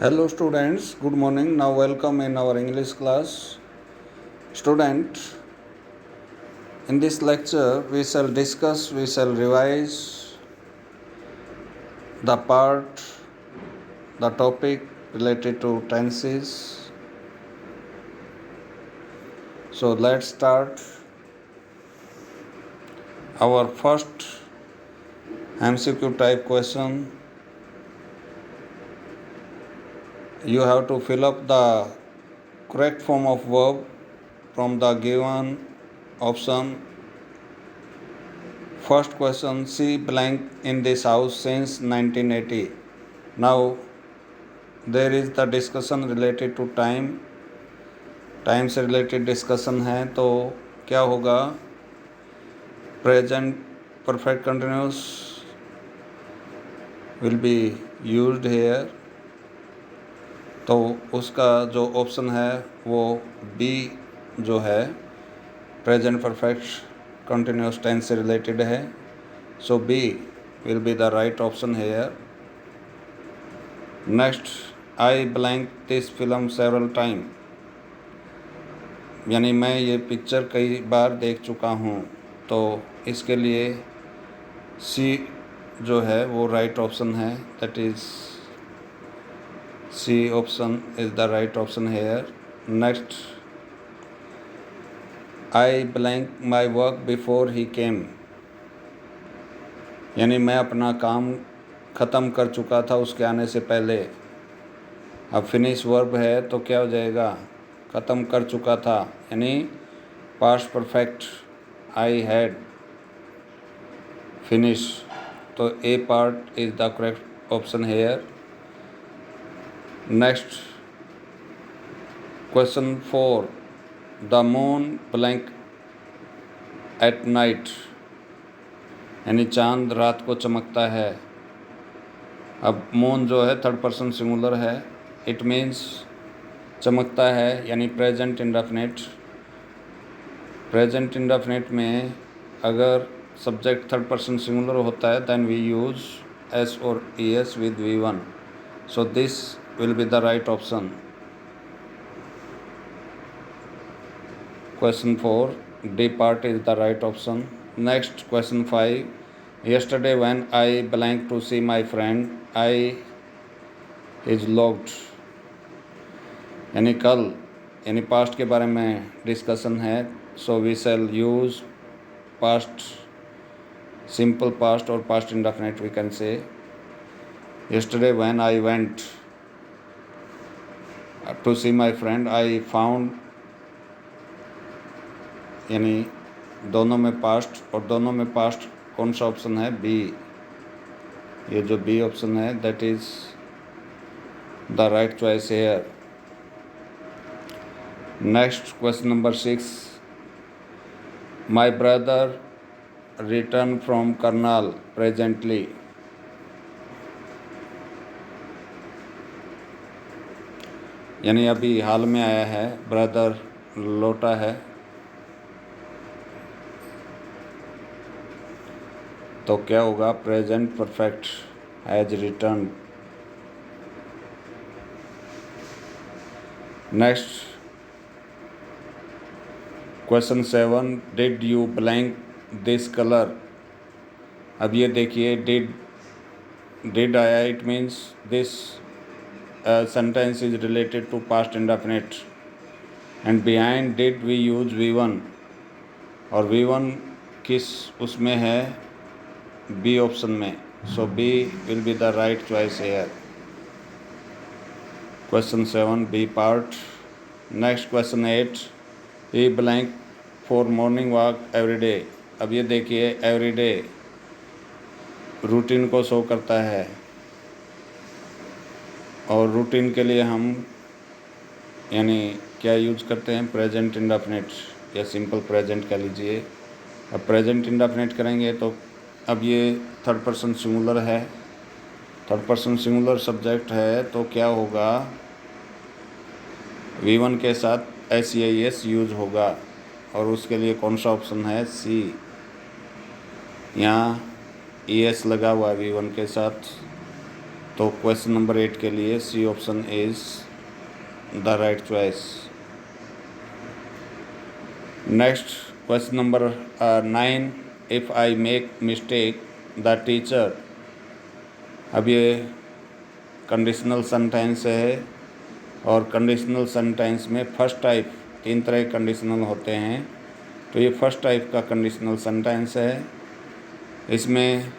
Hello students, good morning. Now welcome in our English class. Student, in this lecture we shall revise the topic related to tenses. So let's start. Our first MCQ type question. You have to fill up the correct form of verb from the given option. First question, see blank in this house since 1980. Now there is the discussion related to time से related discussion है, तो क्या होगा, present perfect continuous will be used here. तो उसका जो option है वो बी जो है प्रेजेंट परफेक्ट कंटिन्यूस टेंस से रिलेटेड है। So B will be the right option here. Next, I blank this film several time, यानी मैं ये पिक्चर कई बार देख चुका हूँ। तो इसके लिए सी जो है वो राइट ऑप्शन है, that is C option is the right option here. Next, I blank my work before he came, यानी मैं अपना काम ख़त्म कर चुका था उसके आने से पहले। अब फिनिश वर्ब है तो क्या हो जाएगा, ख़त्म कर चुका था, यानी past perfect I had finish. तो A part is the correct option here. Next, question 4, the moon blank at night, यानी चांद रात को चमकता है। अब मून जो है थर्ड पर्सन सिंगुलर है, इट मीन्स चमकता है, यानी प्रेजेंट इंडेफिनिट। प्रेजेंट इंडेफिनिट में अगर सब्जेक्ट थर्ड पर्सन सिंगुलर होता है देन वी यूज एस और E S with V1। So this will be the right option. Question 4, D part is the right option. Next, question 5, yesterday when I blank to see my friend, I is locked, यानी कल, यानी past के बारे में discussion है। So we shall use past, simple past और past indefinite we can say. yesterday when I went to see my friend, I found, यानी दोनों में पास्ट, और दोनों में पास्ट कौन सा ऑप्शन है, बी। ये जो बी ऑप्शन है that is the right choice here. Next, question number 6, my brother return from Karnal presently, यानी अभी हाल में आया है, ब्रदर लौटा है। तो क्या होगा, present perfect has return. Next, question 7, did you blank this colour. अब ये देखिए, डिड आया, it means this sentence is related to past indefinite, and behind did we use V1, और V1 किस उसमें है, बी ऑप्शन में। So B will be the right choice here. Question 7 B part. Next, question 8, he blank for morning walk every day. अब ये देखिए, every day routine को show करता है, और रूटीन के लिए हम यानी क्या यूज करते हैं, प्रेजेंट इंडेफिनिट या सिंपल प्रेजेंट कह लीजिए। अब प्रेजेंट इंडेफिनिट करेंगे तो अब ये थर्ड पर्सन सिंगुलर है, थर्ड पर्सन सिंगुलर सब्जेक्ट है, तो क्या होगा, V1 के साथ SEIS यूज होगा, और उसके लिए कौन सा ऑप्शन है, सी। यहाँ ES लगा हुआ है V1 के साथ। तो क्वेश्चन नंबर 8 के लिए C option is the right choice. Next question number 9, if I make mistake the teacher. अब ये कंडीशनल सेंटेंस है और कंडीशनल सेंटेंस में फर्स्ट टाइप 3 तरह के कंडीशनल होते हैं। तो ये फर्स्ट टाइप का कंडीशनल सेंटेंस है। इसमें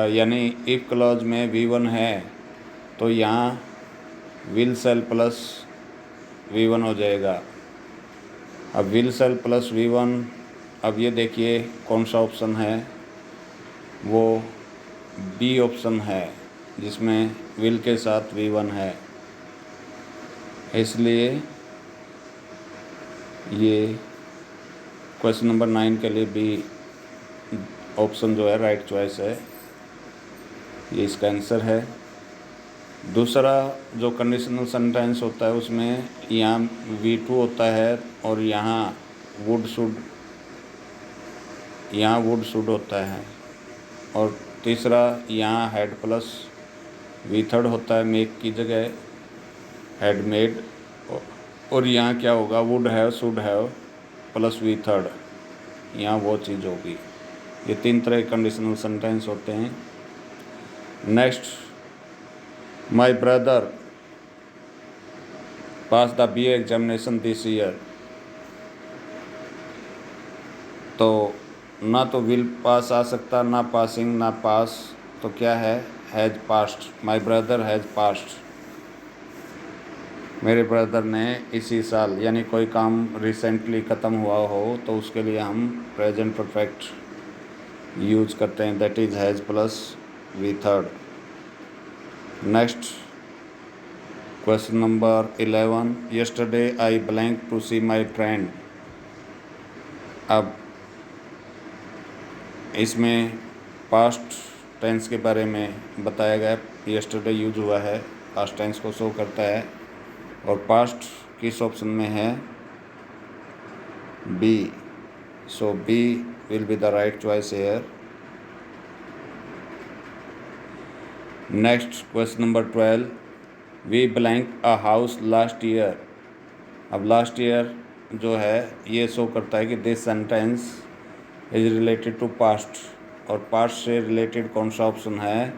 यानी इफ़ क्लॉज में V1 है तो यहाँ विल सेल प्लस V1 हो जाएगा। अब विल सेल प्लस V1, अब ये देखिए कौन सा ऑप्शन है, वो बी ऑप्शन है जिसमें विल के साथ V1 है, इसलिए ये क्वेश्चन नंबर 9 के लिए बी ऑप्शन जो है राइट चॉइस है, ये इसका आंसर है। दूसरा जो कंडीशनल सेंटेंस होता है उसमें यहाँ V2 होता है और यहाँ वुड शुड होता है, और तीसरा यहाँ हैड प्लस V3 होता है, मेक की जगह हैड मेड, और यहाँ क्या होगा, would have should have plus V3, यहाँ वो चीज़ होगी। ये 3 तरह के कंडीशनल सेंटेंस होते हैं। Next, my brother pass the BA examination this year. तो ना तो विल पास आ सकता, ना पासिंग, ना पास, तो क्या है, has passed. My brother has passed, मेरे ब्रदर ने इसी साल, यानी कोई काम रिसेंटली ख़त्म हुआ हो तो उसके लिए हम प्रेजेंट परफेक्ट यूज करते हैं, that is has plus V3। Next question number 11, yesterday I blank to see my friend. अब इसमें पास्ट टेंस के बारे में बताया गया, यस्टरडे यूज हुआ है, पास्ट टेंस को शो करता है, और पास्ट किस ऑप्शन में है, B. So B will be the right choice here. Next question number 12, we blank a house last year. अब लास्ट ईयर जो है ये शो करता है कि this sentence is related to past, और पास्ट से रिलेटेड कौन सा ऑप्शन है,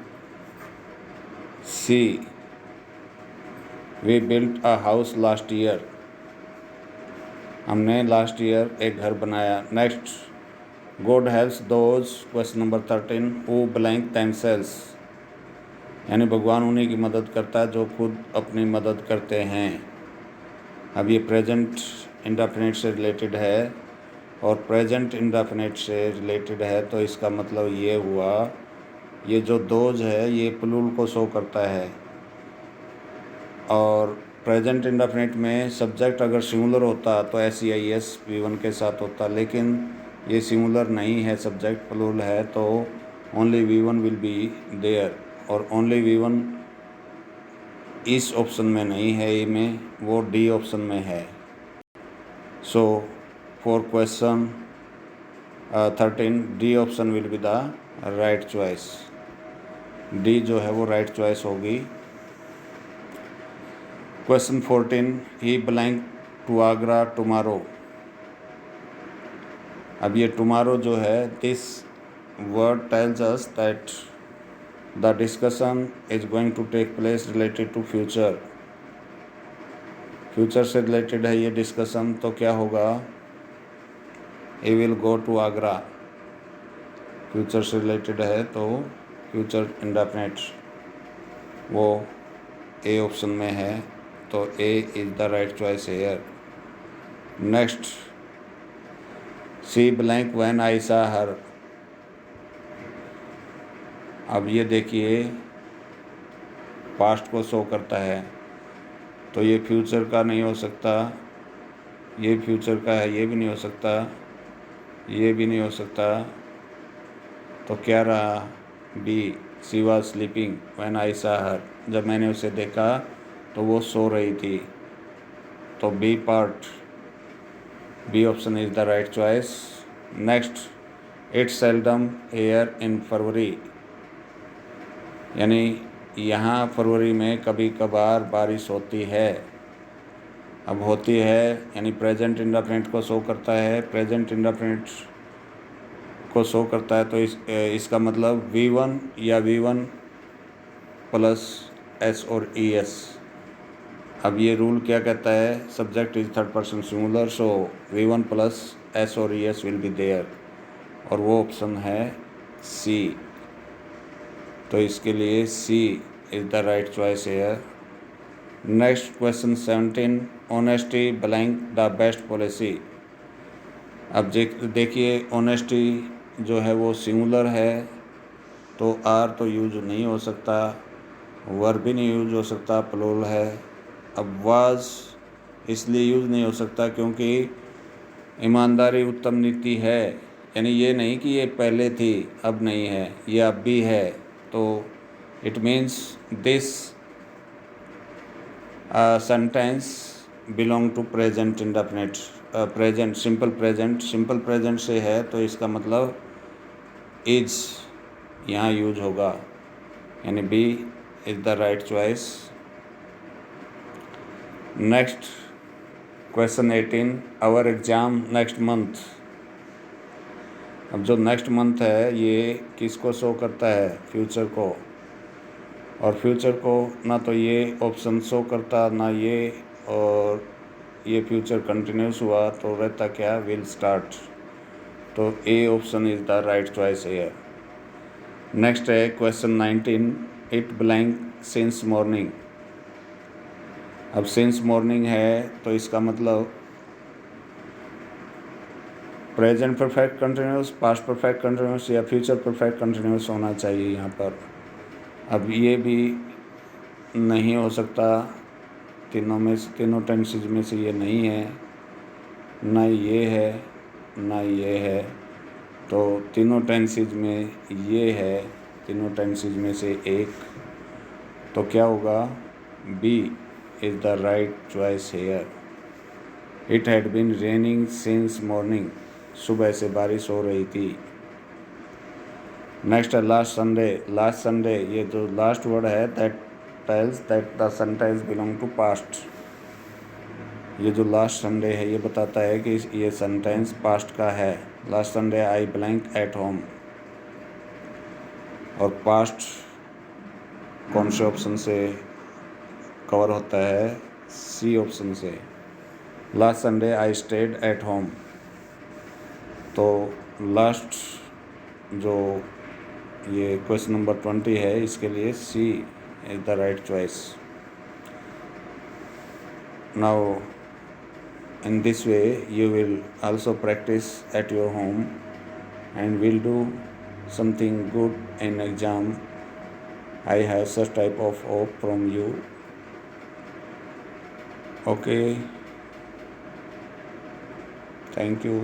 C, we built a house last year, हमने लास्ट ईयर एक घर बनाया। Next, God helps those, question number 13, who blank themselves, यानी भगवान उन्हीं की मदद करता है जो खुद अपनी मदद करते हैं। अब ये प्रेजेंट इंडेफिनिट से रिलेटेड है, और प्रेजेंट इंडेफिनिट से रिलेटेड है तो इसका मतलब ये हुआ, ये जो दोज है ये प्लूरल को शो करता है, और प्रेजेंट इंडेफिनिट में सब्जेक्ट अगर सिंगुलर होता तो SEIS V1 के साथ होता, लेकिन ये सिंगुलर नहीं है, सब्जेक्ट प्लूरल है, तो only V1 will be there, और ओनली V1 इस ऑप्शन में नहीं है, ए में, वो डी ऑप्शन में है। So for question 13 D option will be the right choice, D जो है वो राइट चॉइस होगी। Question 14, he blank to Agra tomorrow. अब ये टुमारो जो है, this word tells us that the discussion is going to take place related to future, future से related है ये डिस्कशन, तो क्या होगा, A will go to Agra, future से रिलेटेड है तो फ्यूचर इंडेफिनिट वो ए ऑप्शन में है, तो A is the right choice here. Next, she blank when I saw her. अब ये देखिए पास्ट को शो करता है, तो ये फ्यूचर का नहीं हो सकता, ये फ्यूचर का है, ये भी नहीं हो सकता, ये भी नहीं हो सकता, तो क्या रहा, B, she was sleeping when I saw her, जब मैंने उसे देखा तो वो सो रही थी, तो B part, B option is the right choice. Next, it's seldom here in February, यानी यहाँ फरवरी में कभी कभार बारिश होती है। अब होती है यानी प्रेजेंट इंडेफिनिट को शो करता है, प्रेजेंट इंडेफिनिट को शो करता है, तो इसका मतलब V1 या V1 प्लस S और ES। अब ये रूल क्या कहता है, subject is third person singular, so V1 plus S और ES विल बी देयर, और वो ऑप्शन है C। तो इसके लिए C is the right choice here. Next question 17, honesty blank the best policy. अब देखिए ऑनेस्टी जो है वो सिंगुलर है, तो आर तो यूज नहीं हो सकता, वर्ब भी नहीं यूज हो सकता, प्लूरल है। अब वाज इसलिए यूज नहीं हो सकता क्योंकि ईमानदारी उत्तम नीति है, यानी ये नहीं कि ये पहले थी अब नहीं है, ये अब भी है, तो it means this sentence belong to present indefinite. Present simple present से है, तो इसका मतलब इज यहाँ यूज होगा, यानी B is the right choice. Next question 18, our exam next month. अब जो नेक्स्ट मंथ है ये किसको शो करता है, फ्यूचर को, और फ्यूचर को ना तो ये ऑप्शन शो करता ना ये, और ये फ्यूचर कंटिन्यूस हुआ तो रहता क्या, विल स्टार्ट, तो A option is the right choice है। नेक्स्ट है question 19, it blank since morning. अब सिंस मॉर्निंग है तो इसका मतलब present perfect continuous, past perfect continuous या फ्यूचर परफेक्ट कंटिन्यूस होना चाहिए यहाँ पर। अब ये भी नहीं हो सकता, तीनों टेंसेज में से ये नहीं है, ना ये है ना ये है, तो तीनों टेंसेज में ये है, तीनों टेंसेज में से एक, तो क्या होगा, B is the right choice here. It had been raining since morning, सुबह से बारिश हो रही थी। नेक्स्ट है लास्ट संडे, ये जो लास्ट वर्ड है that tells that the sentence belong to past. ये जो लास्ट संडे है ये बताता है कि ये सेंटेंस पास्ट का है। Last Sunday I blank at home, और पास्ट कौन से ऑप्शन से कवर होता है, सी ऑप्शन से। Last Sunday I stayed at home, तो लास्ट जो ये क्वेश्चन नंबर 20 है इसके लिए C is the right choice. Now in this way you will also practice at your home and will do something good in exam. I have such type of hope from you. Okay, thank you.